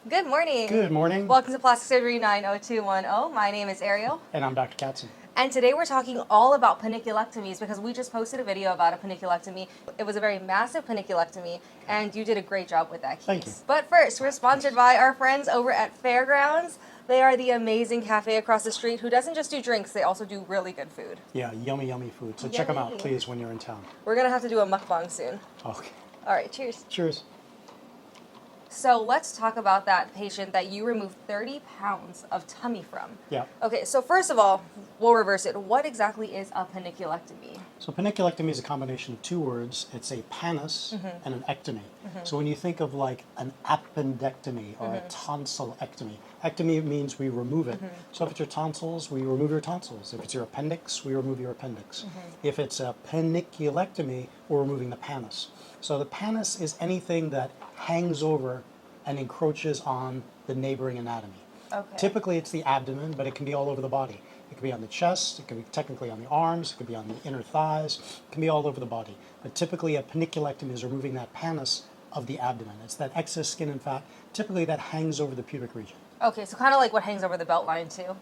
Good morning. Good morning. Welcome to Plastic Surgery 90210. My name is Ariel. And I'm Dr. Katzen. And today we're talking all about panniculectomies because we just posted a video about a panniculectomy. It was a very massive panniculectomy, and you did a great job with that case. Thank you. But first, we're sponsored by our friends over at Fairgrounds. They are the amazing cafe across the street who doesn't just do drinks, they also do really good food. Yeah, yummy, yummy food. So check them out, please, when you're in town. We're going to have to do a mukbang soon. Okay. All right, cheers. Cheers. So let's talk about that patient that you removed 30 pounds of tummy from. Yeah. Okay, so first of all, we'll reverse it. What exactly is a panniculectomy? So panniculectomy is a combination of two words. It's a pannus and an ectomy. So when you think of like an appendectomy or a tonsillectomy, ectomy means we remove it. So if it's your tonsils, we remove your tonsils. If it's your appendix, we remove your appendix. If it's a panniculectomy, we're removing the pannus. So the pannus is anything that hangs over and encroaches on the neighboring anatomy. Okay. Typically it's the abdomen, but it can be all over the body. It can be on the chest, it can be technically on the arms, it can be on the inner thighs, it can be all over the body. But typically a panniculectomy is removing that pannus of the abdomen. It's that excess skin and fat, typically that hangs over the pubic region. Okay, so kind of like what hangs over the belt line too?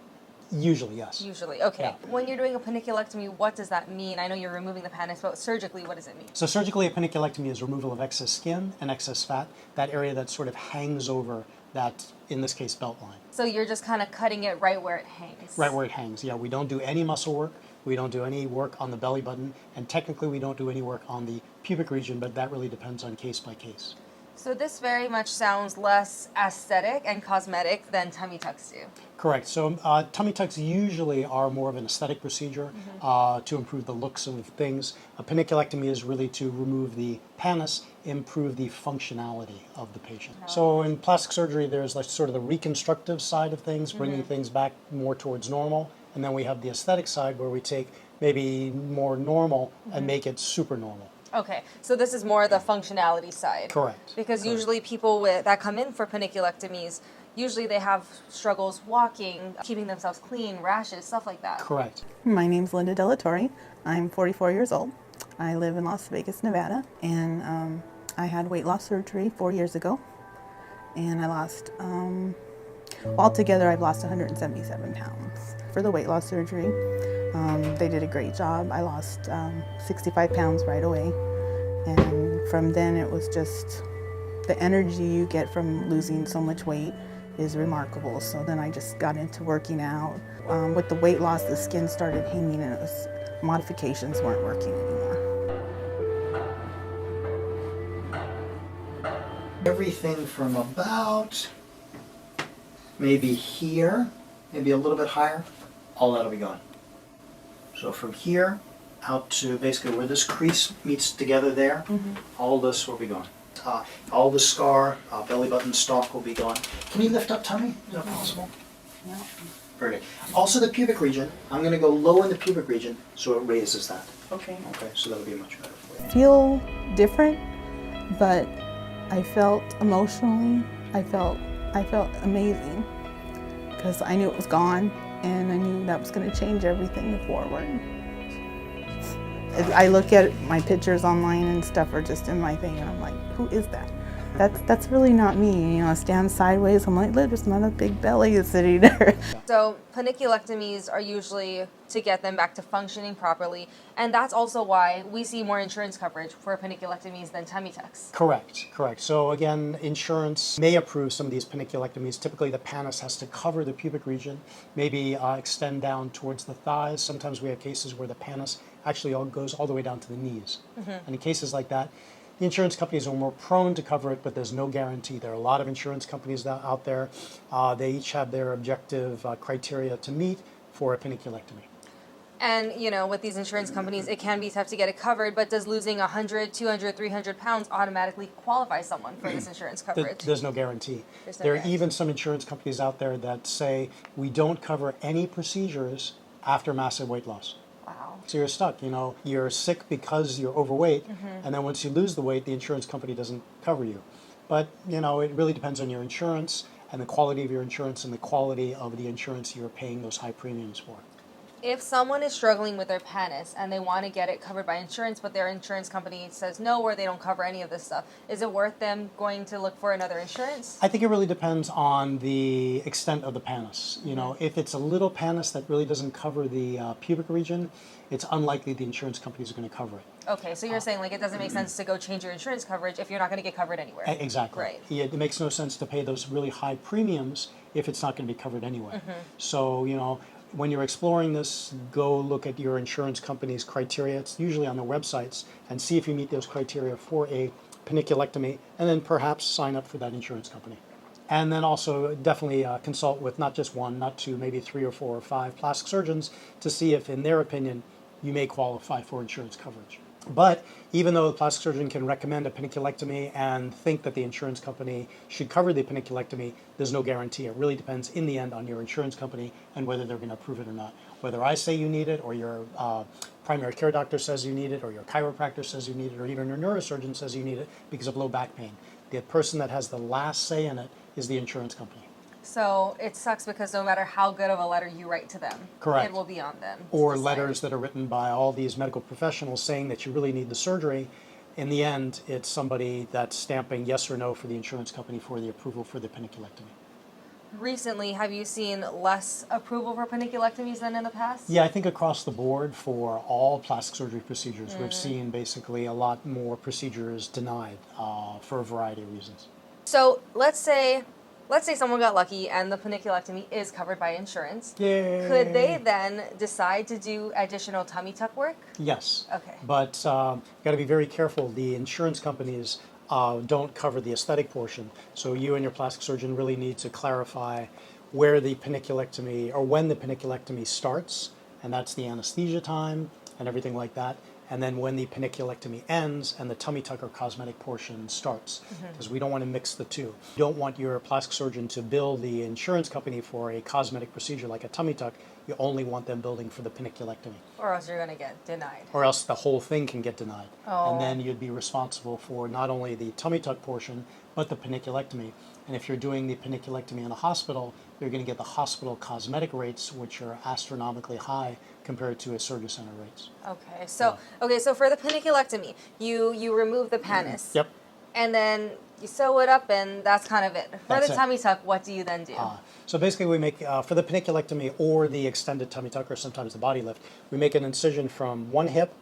Usually, yes. Usually, okay. Yeah. When you're doing a panniculectomy, what does that mean? I know you're removing the pannus, but surgically, what does it mean? So surgically, a panniculectomy is removal of excess skin and excess fat, that area that sort of hangs over that, in this case, belt line. So you're just kind of cutting it right where it hangs? Right where it hangs, yeah. We don't do any muscle work, we don't do any work on the belly button, and technically we don't do any work on the pubic region, but that really depends on case by case. So this very much sounds less aesthetic and cosmetic than tummy tucks do. Correct. So tummy tucks usually are more of an aesthetic procedure to improve the looks of things. A panniculectomy is really to remove the pannus, improve the functionality of the patient. So in plastic surgery, there's like sort of the reconstructive side of things, bringing things back more towards normal. And then we have the aesthetic side where we take maybe more normal and make it super normal. Okay, so this is more the functionality side. Correct. Because Correct. usually people that come in for panniculectomies, usually they have struggles walking, keeping themselves clean, rashes, stuff like that. Correct. My name's Linda Delatorre. I'm 44 years old. I live in Las Vegas, Nevada, and I had weight loss surgery 4 years ago, and I lost, altogether I've lost 177 pounds. For the weight loss surgery, they did a great job. I lost 65 pounds right away, and from then it was just the energy you get from losing so much weight is remarkable. So then I just got into working out. With the weight loss, the skin started hanging and modifications weren't working anymore. Everything from about maybe here, maybe a little bit higher, all that'll be gone. So from here out to basically where this crease meets together there, all this will be gone. All the scar, belly button stalk will be gone. Can you lift up tummy? Is that possible? Yeah. Very good. Also the pubic region, I'm going to go low in the pubic region so it raises that. Okay. Okay, so that'll be much better for you. Feel different, but I felt emotionally, I felt amazing because I knew it was gone and I knew that was going to change everything forward. I look at my pictures online and stuff are just in my thing and I'm like, who is that? That's really not me. You know, I stand sideways, I'm like, look, there's not a big belly sitting there. So panniculectomies are usually to get them back to functioning properly, and that's also why we see more insurance coverage for panniculectomies than tummy tucks. Correct, correct. So again, insurance may approve some of these panniculectomies. Typically the pannus has to cover the pubic region, maybe extend down towards the thighs. Sometimes we have cases where the pannus actually goes all the way down to the knees. And in cases like that, the insurance companies are more prone to cover it, but there's no guarantee. There are a lot of insurance companies out there. They each have their objective criteria to meet for a panniculectomy. And, you know, with these insurance companies, it can be tough to get it covered, but does losing 100, 200, 300 pounds automatically qualify someone for this insurance coverage? There's no guarantee. There's no There are guarantee. even some insurance companies out there that say we don't cover any procedures after massive weight loss. Wow. So you're stuck, you know, you're sick because you're overweight, and then once you lose the weight, the insurance company doesn't cover you. But, you know, it really depends on your insurance and the quality of your insurance and the quality of the insurance you're paying those high premiums for. if someone is struggling with their pannus and they want to get it covered by insurance, but their insurance company says no, or they don't cover any of this stuff, is it worth them going to look for another insurance? I think it really depends on the extent of the pannus. You know, if it's a little pannus that really doesn't cover the pubic region, it's unlikely the insurance companies are going to cover it. Okay, so you're saying like it doesn't make sense to go change your insurance coverage if you're not going to get covered anywhere. Exactly. Right. Yeah, it makes no sense to pay those really high premiums if it's not going to be covered anyway. So, you know, when you're exploring this, go look at your insurance company's criteria. It's usually on their websites, and see if you meet those criteria for a panniculectomy, and then perhaps sign up for that insurance company. And then also definitely consult with not just one, not two, maybe 3 or 4 or 5 plastic surgeons to see if, in their opinion, you may qualify for insurance coverage. But even though the plastic surgeon can recommend a panniculectomy and think that the insurance company should cover the panniculectomy, there's no guarantee. It really depends in the end on your insurance company and whether they're going to approve it or not. Whether I say you need it, or your primary care doctor says you need it, or your chiropractor says you need it, or even your neurosurgeon says you need it because of low back pain. The person that has the last say in it is the insurance company. So it sucks because no matter how good of a letter you write to them, Correct. it will be on them. Or letters that are written by all these medical professionals saying that you really need the surgery. In the end, it's somebody that's stamping yes or no for the insurance company for the approval for the panniculectomy. Recently, have you seen less approval for panniculectomies than in the past? Yeah, I think across the board for all plastic surgery procedures, we've seen basically a lot more procedures denied for a variety of reasons. So let's say someone got lucky and the panniculectomy is covered by insurance. Yay. Could they then decide to do additional tummy tuck work? Yes. Okay. But got to be very careful. The insurance companies don't cover the aesthetic portion. So you and your plastic surgeon really need to clarify where the panniculectomy, or when the panniculectomy starts, and that's the anesthesia time and everything like that. And then when the panniculectomy ends and the tummy tuck or cosmetic portion starts, because we don't want to mix the two. You don't want your plastic surgeon to bill the insurance company for a cosmetic procedure like a tummy tuck. You only want them billing for the panniculectomy, Or else you're going to get denied. or else the whole thing can get denied. Oh. And then you'd be responsible for not only the tummy tuck portion, but the panniculectomy. And if you're doing the panniculectomy in a hospital, you're going to get the hospital cosmetic rates, which are astronomically high compared to a surgery center rates. Okay. So for the panniculectomy, you remove the pannus. Yep. And then you sew it up, and that's kind of it. For That's the it. tummy tuck, what do you then do? So basically we make, for the panniculectomy or the extended tummy tuck, or sometimes the body lift, we make an incision from one hip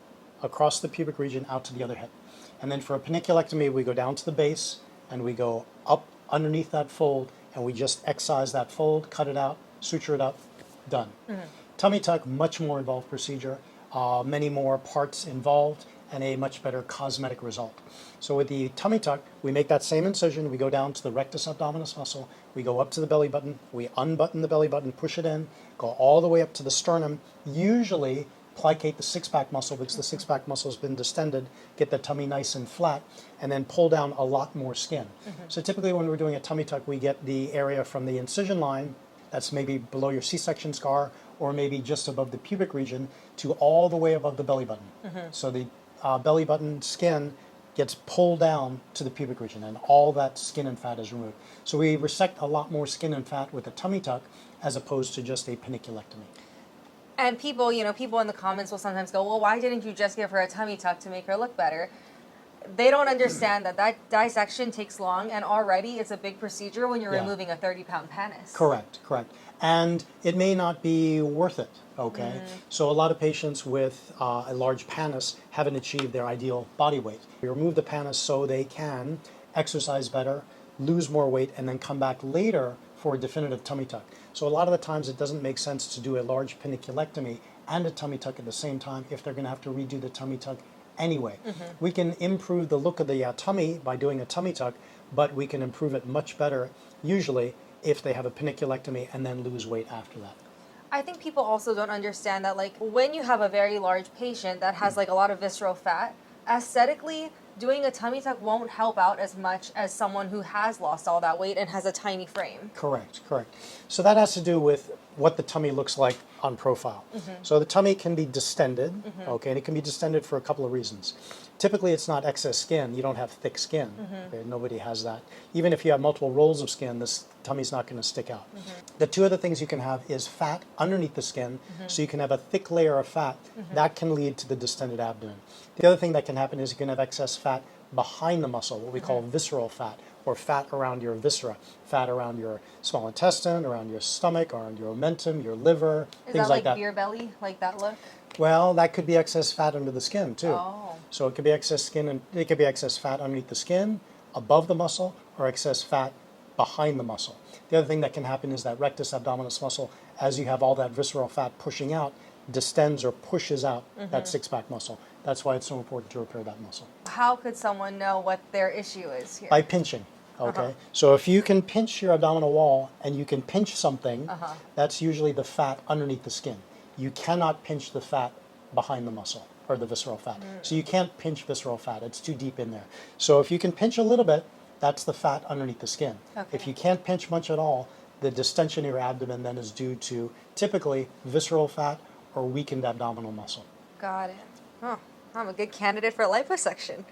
across the pubic region out to the other hip. And then for a panniculectomy, we go down to the base and we go up underneath that fold, and we just excise that fold, cut it out, suture it up, done. Tummy tuck, much more involved procedure, many more parts involved, and a much better cosmetic result. So with the tummy tuck, we make that same incision, we go down to the rectus abdominis muscle, we go up to the belly button, we unbutton the belly button, push it in, go all the way up to the sternum, usually plicate the six-pack muscle because the six-pack muscle has been distended, get the tummy nice and flat, and then pull down a lot more skin. So typically when we're doing a tummy tuck, we get the area from the incision line, that's maybe below your C-section scar, or maybe just above the pubic region, to all the way above the belly button. So the belly button skin gets pulled down to the pubic region, and all that skin and fat is removed. So we resect a lot more skin and fat with a tummy tuck as opposed to just a panniculectomy. And people in the comments will sometimes go, well, why didn't you just give her a tummy tuck to make her look better? They don't understand that dissection takes long, and already it's a big procedure when you're removing a 30-pound pannus. Correct. And it may not be worth it, okay? So a lot of patients with a large pannus haven't achieved their ideal body weight. We remove the pannus so they can exercise better, lose more weight, and then come back later for a definitive tummy tuck. So a lot of the times it doesn't make sense to do a large panniculectomy and a tummy tuck at the same time if they're going to have to redo the tummy tuck anyway. We can improve the look of the tummy by doing a tummy tuck, but we can improve it much better usually if they have a panniculectomy and then lose weight after that. I think people also don't understand that, like, when you have a very large patient that has like a lot of visceral fat, aesthetically doing a tummy tuck won't help out as much as someone who has lost all that weight and has a tiny frame. Correct. So that has to do with what the tummy looks like on profile. So the tummy can be distended, okay, and it can be distended for a couple of reasons. Typically, it's not excess skin. You don't have thick skin. Okay? Nobody has that. Even if you have multiple rolls of skin, this tummy's not going to stick out. The two other things you can have is fat underneath the skin, so you can have a thick layer of fat. That can lead to the distended abdomen. The other thing that can happen is you can have excess fat behind the muscle, what we call visceral fat, or fat around your viscera, fat around your small intestine, around your stomach, around your omentum, your liver, Is things that like that. beer belly, like that look? Well, that could be excess fat under the skin too. Oh. So it could be excess skin, and it could be excess fat underneath the skin, above the muscle, or excess fat behind the muscle. The other thing that can happen is that rectus abdominis muscle, as you have all that visceral fat pushing out, distends or pushes out that six-pack muscle. That's why it's so important to repair that muscle. How could someone know what their issue is here? By pinching. Okay, so if you can pinch your abdominal wall and you can pinch something, that's usually the fat underneath the skin. You cannot pinch the fat behind the muscle or the visceral fat. So you can't pinch visceral fat, it's too deep in there. So if you can pinch a little bit, that's the fat underneath the skin. Okay. If you can't pinch much at all, the distension in your abdomen then is due to typically visceral fat or weakened abdominal muscle. Got it. Oh, I'm a good candidate for liposuction.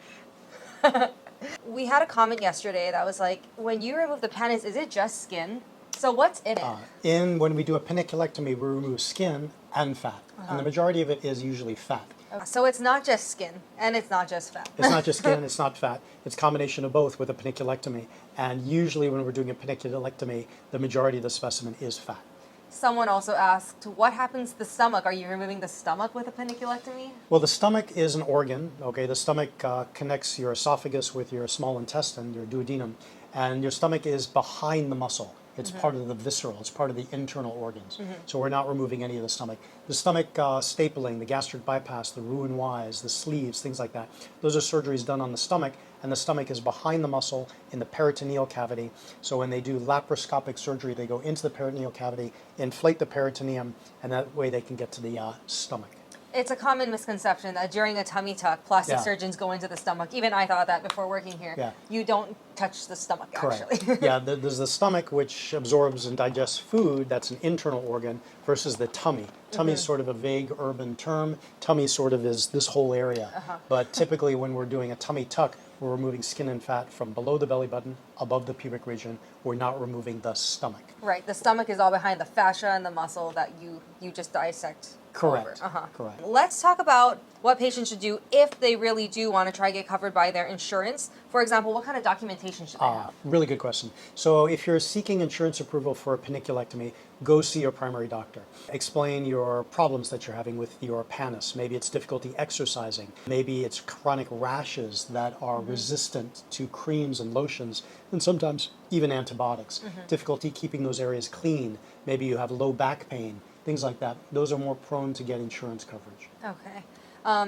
We had a comment yesterday that was like, when you remove the pannus, is it just skin? So what's in it? When we do a panniculectomy, we remove skin and fat. And the majority of it is usually fat. So it's not just skin, and it's not just fat. It's not just skin, it's not fat. It's a combination of both with a panniculectomy. And usually when we're doing a panniculectomy, the majority of the specimen is fat. Someone also asked, what happens to the stomach? Are you removing the stomach with a panniculectomy? Well, the stomach is an organ, okay? The stomach connects your esophagus with your small intestine, your duodenum, and your stomach is behind the muscle. It's part of the visceral, it's part of the internal organs. So we're not removing any of the stomach. The stomach stapling, the gastric bypass, the Roux-en-Y's, the sleeves, things like that, those are surgeries done on the stomach, and the stomach is behind the muscle in the peritoneal cavity. So when they do laparoscopic surgery, they go into the peritoneal cavity, inflate the peritoneum, and that way they can get to the stomach. It's a common misconception that during a tummy tuck, plastic Yeah. surgeons go into the stomach. Even I thought that before working here. Yeah. You don't touch the stomach, Correct. actually. Yeah, there's the stomach, which absorbs and digests food. That's an internal organ versus the tummy. Tummy is sort of a vague urban term. Tummy sort of is this whole area. But typically when we're doing a tummy tuck, we're removing skin and fat from below the belly button, above the pubic region. We're not removing the stomach. Right. The stomach is all behind the fascia and the muscle that you just dissect. Correct. Over. Correct. Let's talk about what patients should do if they really do want to try to get covered by their insurance. For example, what kind of documentation should they have? Really good question. So if you're seeking insurance approval for a panniculectomy, go see your primary doctor. Explain your problems that you're having with your pannus. Maybe it's difficulty exercising. Maybe it's chronic rashes that are resistant to creams and lotions, and sometimes even antibiotics. Difficulty keeping those areas clean. Maybe you have low back pain. Things like that. Those are more prone to get insurance coverage. Okay.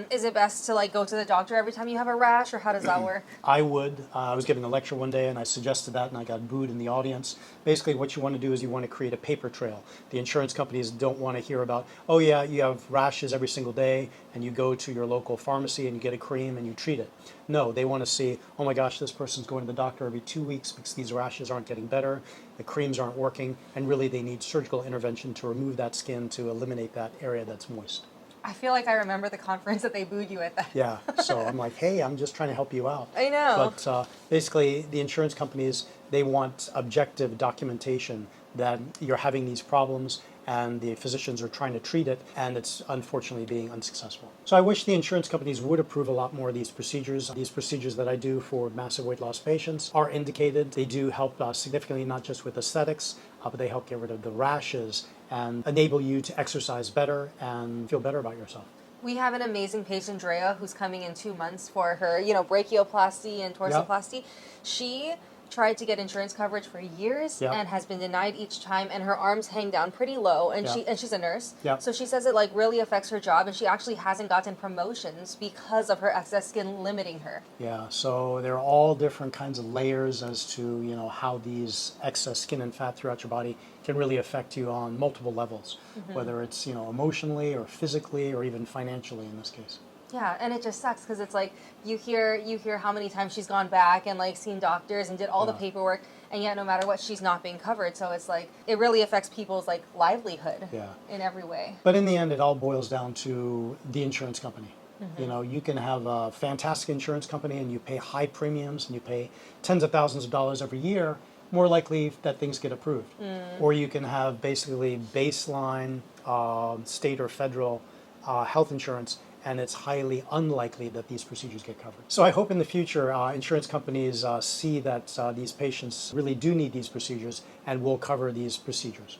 Is it best to like go to the doctor every time you have a rash, or how does that work? I would. I was giving a lecture one day and I suggested that and I got booed in the audience. Basically what you want to do is you want to create a paper trail. The insurance companies don't want to hear about, oh yeah, you have rashes every single day and you go to your local pharmacy and you get a cream and you treat it. No, they want to see, oh my gosh, this person's going to the doctor every 2 weeks because these rashes aren't getting better, the creams aren't working, and really they need surgical intervention to remove that skin to eliminate that area that's moist. I feel like I remember the conference that they booed you at that. Yeah, so I'm like, hey, I'm just trying to help you out. I know. But basically, the insurance companies, they want objective documentation that you're having these problems and the physicians are trying to treat it, and it's unfortunately being unsuccessful. So I wish the insurance companies would approve a lot more of these procedures. These procedures that I do for massive weight loss patients are indicated. They do help significantly, not just with aesthetics, but they help get rid of the rashes and enable you to exercise better and feel better about yourself. We have an amazing patient, Drea, who's coming in 2 months for her, brachioplasty and torsoplasty. She tried to get insurance coverage for years and has been denied each time, and her arms hang down pretty low, and she's a nurse. So she says it like really affects her job, and she actually hasn't gotten promotions because of her excess skin limiting her. Yeah, so there are all different kinds of layers as to, how these excess skin and fat throughout your body can really affect you on multiple levels, whether it's, emotionally or physically or even financially in this case. Yeah, and it just sucks because it's like you hear how many times she's gone back and like seen doctors and did all the paperwork, and yet no matter what, she's not being covered. So it's like, it really affects people's like livelihood in every way. But in the end, it all boils down to the insurance company. You know, you can have a fantastic insurance company and you pay high premiums and you pay tens of thousands of dollars every year, more likely that things get approved. Or you can have basically baseline state or federal health insurance, and it's highly unlikely that these procedures get covered. So I hope in the future insurance companies see that these patients really do need these procedures and will cover these procedures.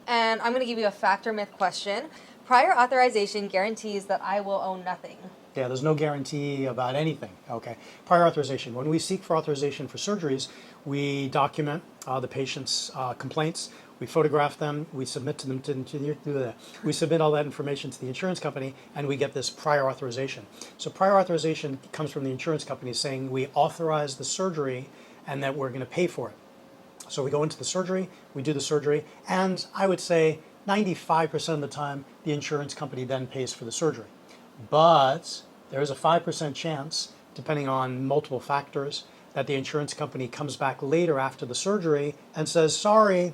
And I'm going to give you a fact or myth question. Prior authorization guarantees that I will own nothing. Yeah, there's no guarantee about anything. Okay. Prior authorization. When we seek for authorization for surgeries, we document the patient's complaints. We photograph them. We submit to them we submit all that information to the insurance company, and we get this prior authorization. So prior authorization comes from the insurance company saying we authorize the surgery and that we're going to pay for it. So we go into the surgery, we do the surgery, and I would say 95% of the time, the insurance company then pays for the surgery. But there is a 5% chance, depending on multiple factors, that the insurance company comes back later after the surgery and says, sorry,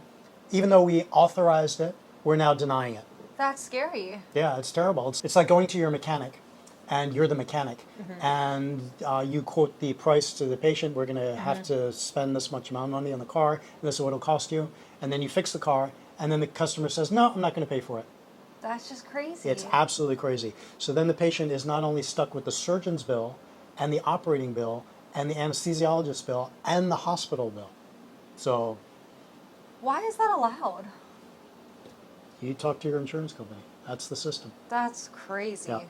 even though we authorized it, we're now denying it. That's scary. Yeah, it's terrible. It's like going to your mechanic, and you're the mechanic, and you quote the price to the patient, we're going to have to spend this much amount of money on the car, and this is what it'll cost you, and then you fix the car, and then the customer says, no, I'm not going to pay for it. That's just crazy. It's absolutely crazy. So then the patient is not only stuck with the surgeon's bill and the operating bill and the anesthesiologist's bill and the hospital bill. So why is that allowed? you talk to your insurance company. That's the system. That's crazy. Yeah.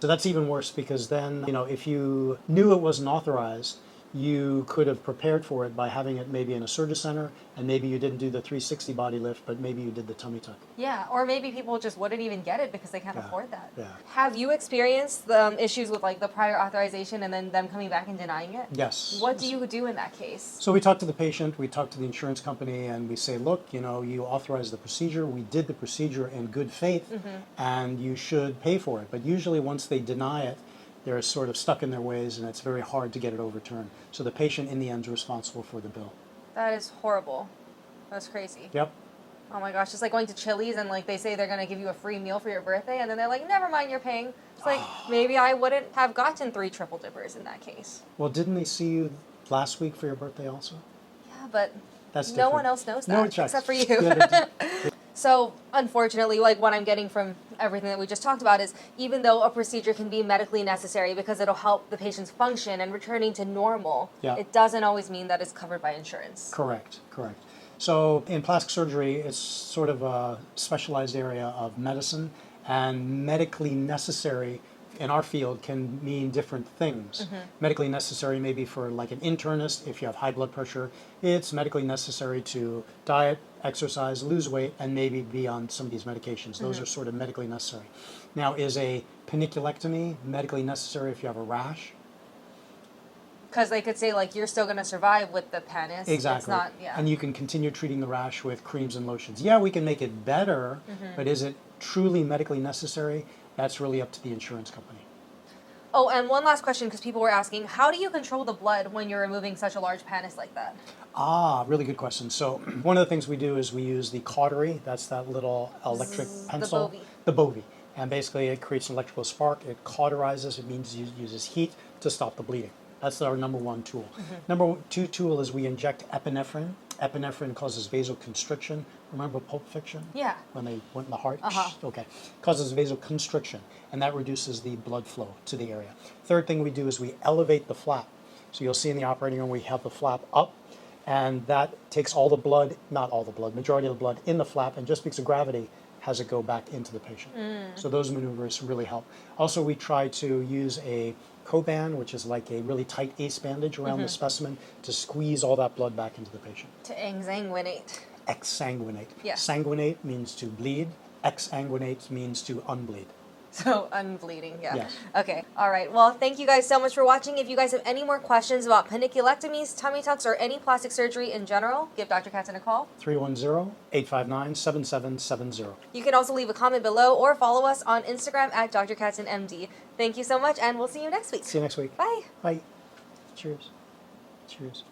So that's even worse because then, you know, if you knew it wasn't authorized, you could have prepared for it by having it maybe in a surgery center, and maybe you didn't do the 360 body lift, but maybe you did the tummy tuck. Yeah, or maybe people just wouldn't even get it because they can't afford that. Yeah. Have you experienced the issues with like the prior authorization and then them coming back and denying it? Yes. What do you do in that case? So we talk to the patient, we talk to the insurance company, and we say, look, you know, you authorized the procedure, we did the procedure in good faith, and you should pay for it. But usually once they deny it, they're sort of stuck in their ways, and it's very hard to get it overturned. So the patient, in the end, is responsible for the bill. That is horrible. That's crazy. Yep. Oh my gosh, it's like going to Chili's and like they say they're going to give you a free meal for your birthday, and then they're like, never mind, you're paying. It's like, maybe I wouldn't have gotten 3 triple dippers in that case. Well, didn't they see you last week for your birthday also? Yeah, but That's no different. one else knows No, that except for you. Yeah, So, unfortunately, like what I'm getting from everything that we just talked about is even though a procedure can be medically necessary because it'll help the patient's function and returning to normal, it doesn't always mean that it's covered by insurance. Correct. So in plastic surgery, it's sort of a specialized area of medicine, and medically necessary in our field can mean different things. Medically necessary maybe for like an internist, if you have high blood pressure, it's medically necessary to diet, exercise, lose weight, and maybe be on some of these medications. Those are sort of medically necessary. Now, is a panniculectomy medically necessary if you have a rash? Because they could say, like, you're still going to survive with the pannus. Exactly. It's not, And you can continue treating the rash with creams and lotions. Yeah, we can make it better, but is it truly medically necessary? That's really up to the insurance company. Oh, and one last question, because people were asking, how do you control the blood when you're removing such a large pannus like that? Really good question. So one of the things we do is we use the cautery. That's that little electric pencil. The bovie. And basically it creates an electrical spark. It cauterizes. It means it uses heat to stop the bleeding. That's our number 1 tool. Number 2 tool is we inject epinephrine. Epinephrine causes vasoconstriction. Remember Pulp Fiction? Yeah. When they went in the heart? Okay. Causes vasoconstriction, and that reduces the blood flow to the area. Third thing we do is we elevate the flap. So you'll see in the operating room we have the flap up, and that takes all the blood, not all the blood, majority of the blood in the flap, and just because of gravity, has it go back into the patient. So those maneuvers really help. Also, we try to use a Coban, which is like a really tight ace bandage around the specimen, to squeeze all that blood back into the patient. To exsanguinate. Exsanguinate. Yeah. Sanguinate means to bleed. Exsanguinate means to unbleed. So, unbleeding, yeah. Yes. Okay, all right. Well, thank you guys so much for watching. If you guys have any more questions about panniculectomies, tummy tucks, or any plastic surgery in general, give Dr. Katzen a call. 310-859-7770. You can also leave a comment below or follow us on Instagram at Dr. KatzenMD. Thank you so much, and we'll see you next week. See you next week. Bye. Bye. Cheers. Cheers.